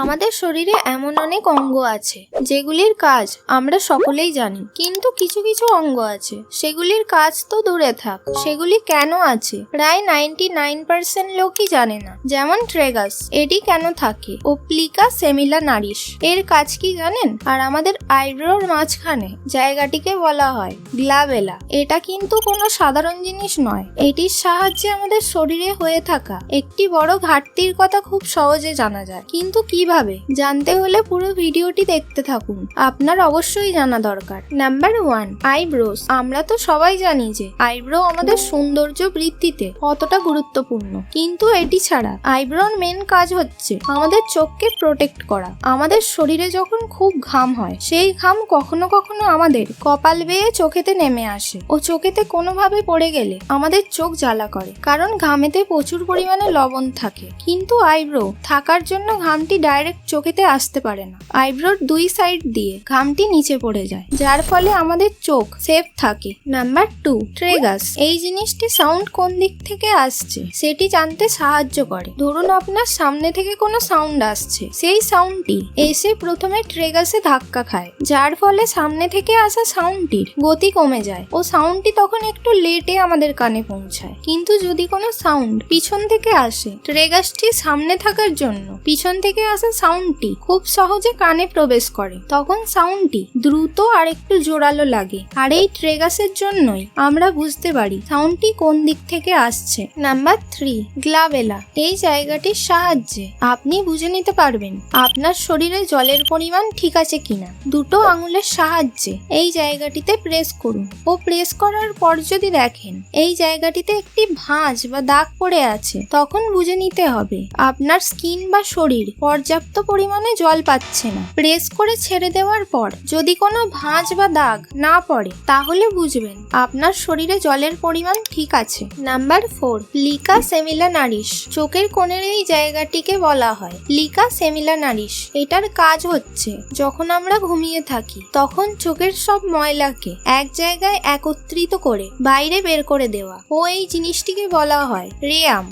আমাদের শরীরে এমন অনেক অঙ্গ আছে যেগুলির কাজ আমরা সকলেই জানি, কিন্তু কিছু কিছু অঙ্গ আছে সেগুলির কাজ তো দূরে থাক, সেগুলি কেন আছে প্রায় 99% লোকই জানে না। যেমন ট্রেগাস, এটি কেন থাকে, ও প্লিকা সেমিলানারিস এর কাজ কি জানেন? আর আমাদের আইব্রোর মাঝখানে জায়গাটিকে বলা হয় গ্লাবেলা। এটা কিন্তু কোনো সাধারণ জিনিস নয়, এটির সাহায্যে আমাদের শরীরে হয়ে থাকা একটি বড় ঘাটতির কথা খুব সহজে জানা যায়। কিন্তু কিভাবে জানতে হলে পুরো ভিডিওটি দেখতে থাকুন, আপনার অবশ্যই জানা দরকার। Number 1, eyebrows. আমরা তো সবাই জানি যে আইব্রো আমাদের সৌন্দর্য বৃদ্ধিতে কতটা গুরুত্বপূর্ণ, কিন্তু এটি ছাড়া আইব্রোর মেন কাজ হচ্ছে আমাদের চোখকে প্রোটেক্ট করা। আমাদের শরীরে যখন খুব ঘাম হয়, সেই ঘাম কখনো কখনো আমাদের কপাল বেয়ে চোখেতে নেমে আসে, ও চোখেতে কোনোভাবে পড়ে গেলে আমাদের চোখ জ্বালা করে, কারণ ঘামেতে প্রচুর পরিমাণে লবণ থাকে। কিন্তু আইব্রো থাকার জন্য ঘামটি ডাইরেক্ট চোখেতে আসতে পারে না, আইব্রোর দুই সাইড দিয়ে ঘামটি নিচে পড়ে যায়, যার ফলে আমাদের চোখ সেফ থাকে। নাম্বার 2, ট্রেগাস। এই জিনিসটি সাউন্ড কোন দিক থেকে আসছে সেটি জানতে সাহায্য করে। ধরুন আপনার সামনে থেকে কোনো সাউন্ড আসছে, সেই সাউন্ডটি এসে প্রথমে ট্রেগাসে ধাক্কা খায়, যার ফলে সামনে থেকে আসা সাউন্ডটির গতি কমে যায় ও সাউন্ডটি তখন একটু লেটে আমাদের কানে পৌঁছায়। কিন্তু যদি কোনো সাউন্ড পিছন থেকে আসে, ট্রেগাসটি সামনে থাকার জন্য পিছন থেকে আসা সাউন্ডটি খুব সহজে কানে প্রবেশ করে, তখন সাউন্ডটি দ্রুত আর একটু জোরালো লাগে। আর এই ট্রেগাসের জন্যই আমরা বুঝতে পারি সাউন্ডটি কোন দিক থেকে আসছে। নাম্বার 3, গ্লাবেলা। এই জায়গাটির সাহায্যে আপনি বুঝে নিতে পারবেন আপনার শরীরে জলের পরিমাণ ঠিক আছে কিনা। দুটো আঙুলের সাহায্যে এই জায়গাটিতে প্রেস করুন, ও প্রেস করার পর যদি দেখেন এই জায়গাটিতে একটি ভাঁজ বা দাগ পড়ে আছে, তখন বুঝে নিতে হবে আপনার স্কিন বা শরীর পর্যাপ্ত পরিমাণে জল পাচ্ছে না। প্রেস করে ছেড়ে দেওয়ার পর যদি কোনো ভাঁজ বা দাগ না পড়ে, তাহলে বুঝবেন আপনার শরীরে জলের পরিমাণ ঠিক আছে। নাম্বার 4, প্লিকা সেমিলানারিস। চোখের কোণের এই জায়গাটিকে বলা হয় প্লিকা সেমিলানারিস। এটার কাজ হচ্ছে যখন আমরা ঘুমিয়ে থাকি, তখন চোখের সব ময়লাকে এক জায়গায় একত্রিত করে বাইরে বের করে দেওয়া, ও এই জিনিসটিকে বলা হয় রেয়াম।